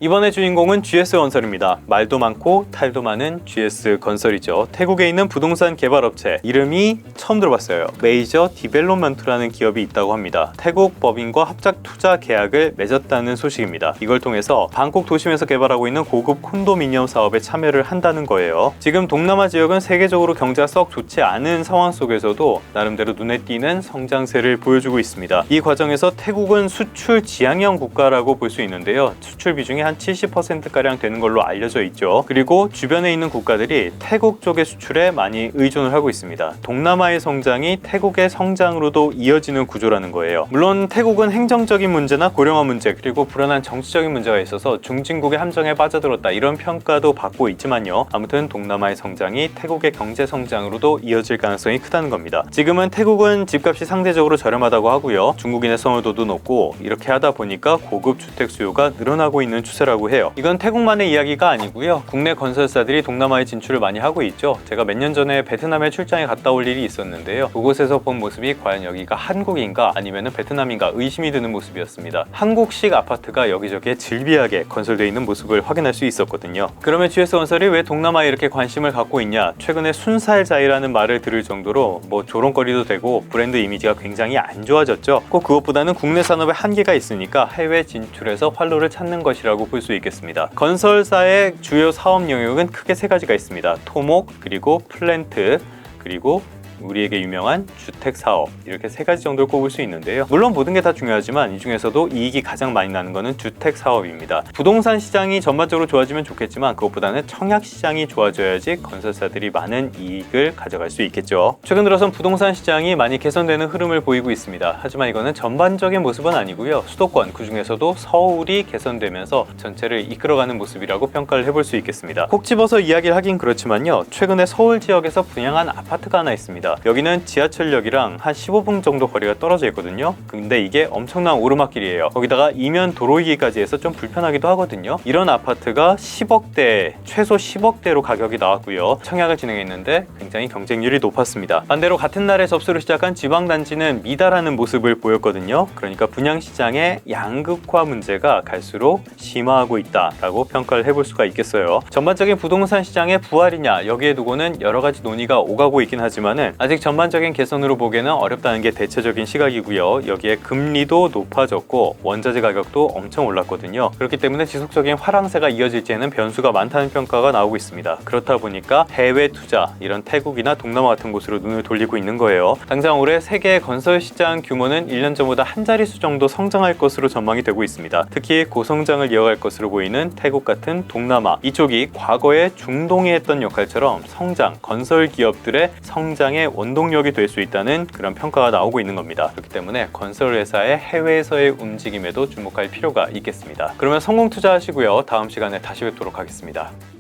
이번의 주인공은 GS건설입니다. 말도 많고 탈도 많은 GS건설이죠. 태국에 있는 부동산 개발업체, 이름이 처음 들어봤어요. 메이저 디벨롭먼트라는 기업이 있다고 합니다. 태국 법인과 합작 투자 계약을 맺었다는 소식입니다. 이걸 통해서 방콕 도심에서 개발하고 있는 고급 콘도미니엄 사업에 참여를 한다는 거예요. 지금 동남아 지역은 세계적으로 경제가 썩 좋지 않은 상황 속에서도 나름대로 눈에 띄는 성장세를 보여주고 있습니다. 이 과정에서 태국은 수출 지향형 국가라고 볼 수 있는데요. 수출 비중이 한 70%가량 되는 걸로 알려져 있죠. 그리고 주변에 있는 국가들이 태국 쪽의 수출에 많이 의존을 하고 있습니다. 동남아의 성장이 태국의 성장으로도 이어지는 구조라는 거예요. 물론 태국은 행정적인 문제나 고령화 문제, 그리고 불안한 정치적인 문제가 있어서 중진국의 함정에 빠져들었다, 이런 평가도 받고 있지만요. 아무튼 동남아의 성장이 태국의 경제 성장으로도 이어질 가능성이 크다는 겁니다. 지금은 태국은 집값이 상대적으로 저렴하다고 하고요. 중국인의 선호도도 높고, 이렇게 하다 보니까 고급 주택 수요가 늘어나고 있는 추세라고 해요. 이건 태국만의 이야기가 아니고요. 국내 건설사들이 동남아에 진출을 많이 하고 있죠. 제가 몇 년 전에 베트남에 출장에 갔다 올 일이 있었는데요. 그곳에서 본 모습이 과연 여기가 한국인가 아니면 베트남인가 의심이 드는 모습이었습니다. 한국식 아파트가 여기저기에 질비하게 건설되어 있는 모습을 확인할 수 있었거든요. 그러면 GS건설이 왜 동남아에 이렇게 관심을 갖고 있냐? 최근에 순살자이라는 말을 들을 정도로 조롱거리도 되고 브랜드 이미지가 굉장히 안 좋아졌죠. 꼭 그것보다는 국내 산업에 한계가 있으니까 해외 진출해서 활로를 찾는 것이라고 볼 수 있겠습니다. 건설사의 주요 사업 영역은 크게 세 가지가 있습니다. 토목, 그리고 플랜트, 그리고 우리에게 유명한 주택 사업, 이렇게 세 가지 정도를 꼽을 수 있는데요. 물론 모든 게 다 중요하지만 이 중에서도 이익이 가장 많이 나는 것은 주택 사업입니다. 부동산 시장이 전반적으로 좋아지면 좋겠지만 그것보다는 청약 시장이 좋아져야지 건설사들이 많은 이익을 가져갈 수 있겠죠. 최근 들어선 부동산 시장이 많이 개선되는 흐름을 보이고 있습니다. 하지만 이거는 전반적인 모습은 아니고요. 수도권, 그 중에서도 서울이 개선되면서 전체를 이끌어가는 모습이라고 평가를 해볼 수 있겠습니다. 콕 집어서 이야기를 하긴 그렇지만요. 최근에 서울 지역에서 분양한 아파트가 하나 있습니다. 여기는 지하철역이랑 한 15분 정도 거리가 떨어져 있거든요. 근데 이게 엄청난 오르막길이에요. 거기다가 이면 도로이기까지 해서 좀 불편하기도 하거든요. 이런 아파트가 10억대, 최소 10억대로 가격이 나왔고요. 청약을 진행했는데 굉장히 경쟁률이 높았습니다. 반대로 같은 날에 접수를 시작한 지방단지는 미달하는 모습을 보였거든요. 그러니까 분양시장의 양극화 문제가 갈수록 심화하고 있다라고 평가를 해볼 수가 있겠어요. 전반적인 부동산 시장의 부활이냐, 여기에 두고는 여러 가지 논의가 오가고 있긴 하지만은 아직 전반적인 개선으로 보기에는 어렵다는 게 대체적인 시각이고요. 여기에 금리도 높아졌고 원자재 가격도 엄청 올랐거든요. 그렇기 때문에 지속적인 화랑세가 이어질지에는 변수가 많다는 평가가 나오고 있습니다. 그렇다 보니까 해외 투자, 이런 태국이나 동남아 같은 곳으로 눈을 돌리고 있는 거예요. 당장 올해 세계 건설 시장 규모는 1년 전보다 한 자릿수 정도 성장할 것으로 전망이 되고 있습니다. 특히 고성장을 이어갈 것으로 보이는 태국 같은 동남아, 이쪽이 과거에 중동이 했던 역할처럼 성장, 건설 기업들의 성장의 원동력이 될 수 있다는 그런 평가가 나오고 있는 겁니다. 그렇기 때문에 건설 회사의 해외에서의 움직임에도 주목할 필요가 있겠습니다. 그러면 성공 투자하시고요. 다음 시간에 다시 뵙도록 하겠습니다.